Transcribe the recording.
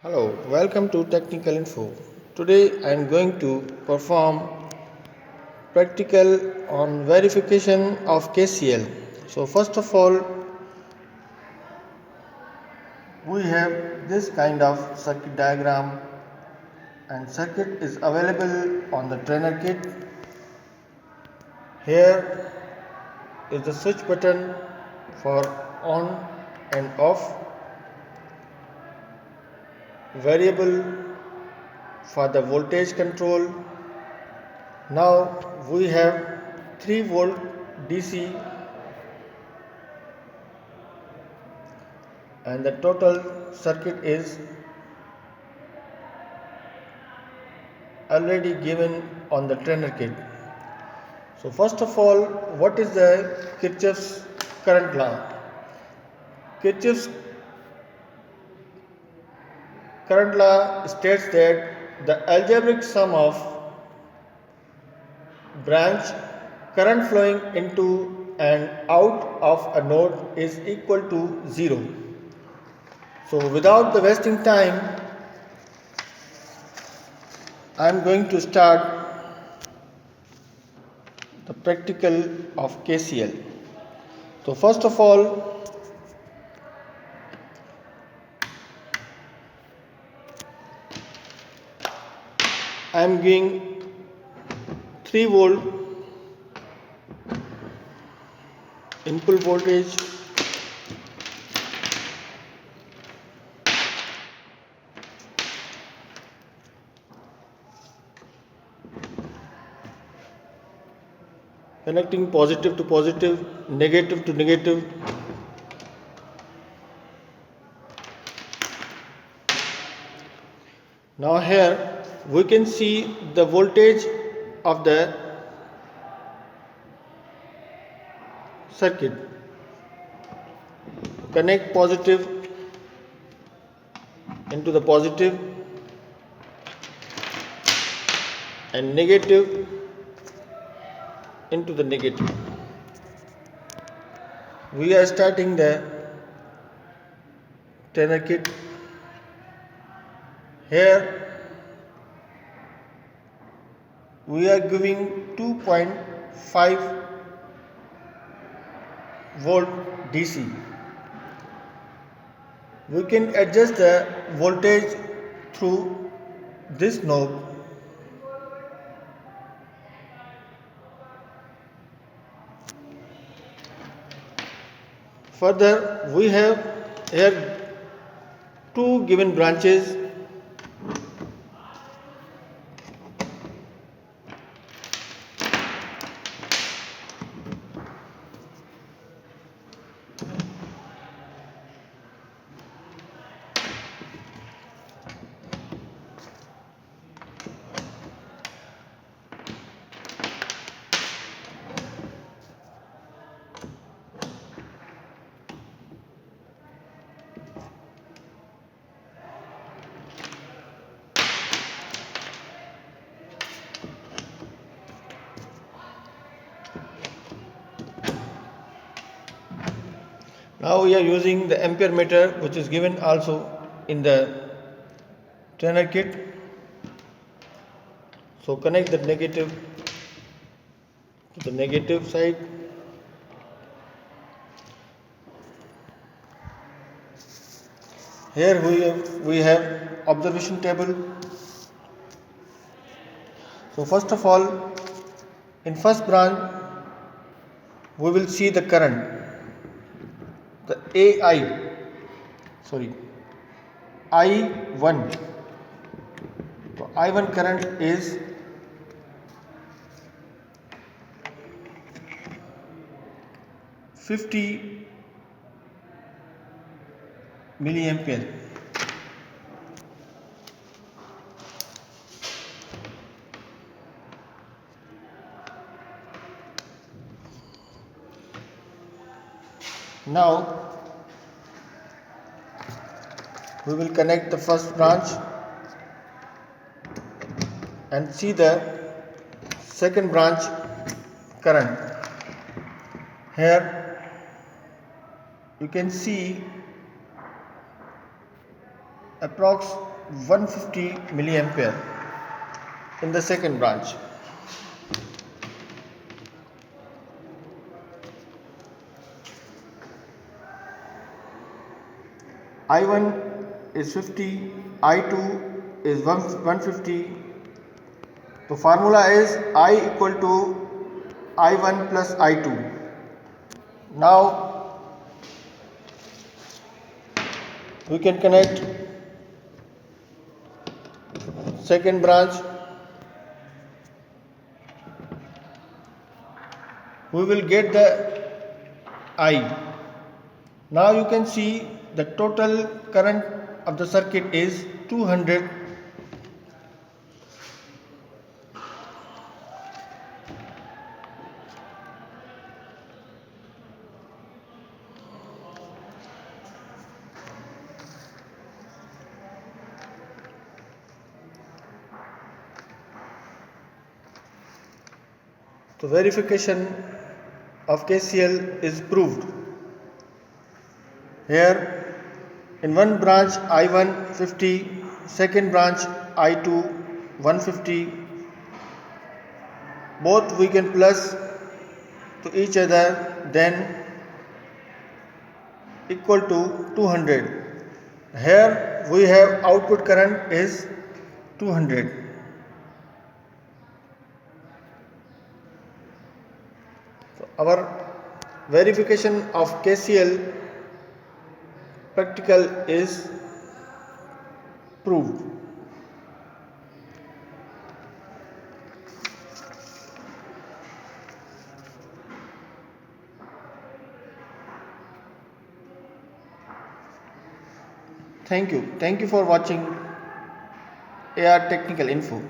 Hello, welcome to Technical Info. Today I am going to perform practical on verification of KCL. So first of all, we have this kind of circuit diagram, and circuit is available on the trainer kit. Here is the switch button for on and off, variable for the voltage control. Now we have 3 volt DC, and the total circuit is already given on the trainer kit. So first of all, what is the Kirchhoff's current law? Kirchhoff's current law states that the algebraic sum of branch current flowing into and out of a node is equal to 0. So without the wasting time, I am going to start the practical of KCL. So first of all, I am giving 3 volt input voltage, connecting positive to positive, negative to negative. Now here we can see the voltage of the circuit. Connect positive into the positive and negative into the negative. We are starting the trainer kit. Here we are giving 2.5 volt DC. We can adjust the voltage through this knob. Further, we have here 2 given branches. Now we are using the ampere meter, which is given also in the trainer kit. So connect the negative to the negative side. Here we have observation table. So first of all, in first branch we will see the current, the I1. So I1 current is 50 milliampere. Now we will connect the first branch and see the second branch current. Here you can see approx 150 milliampere in the second branch. I1 is 50, I2 is 150. The formula is I equal to I1 plus I2. Now we can connect second branch. We will get the I. Now you can see the total current of the circuit is 200. The verification of KCL is proved. Here in one branch I1 50, second branch I2 150. Both we can plus to each other, then equal to 200. Here we have output current is 200. So our verification of KCL practical is proved. Thank you for watching AR Technical Info.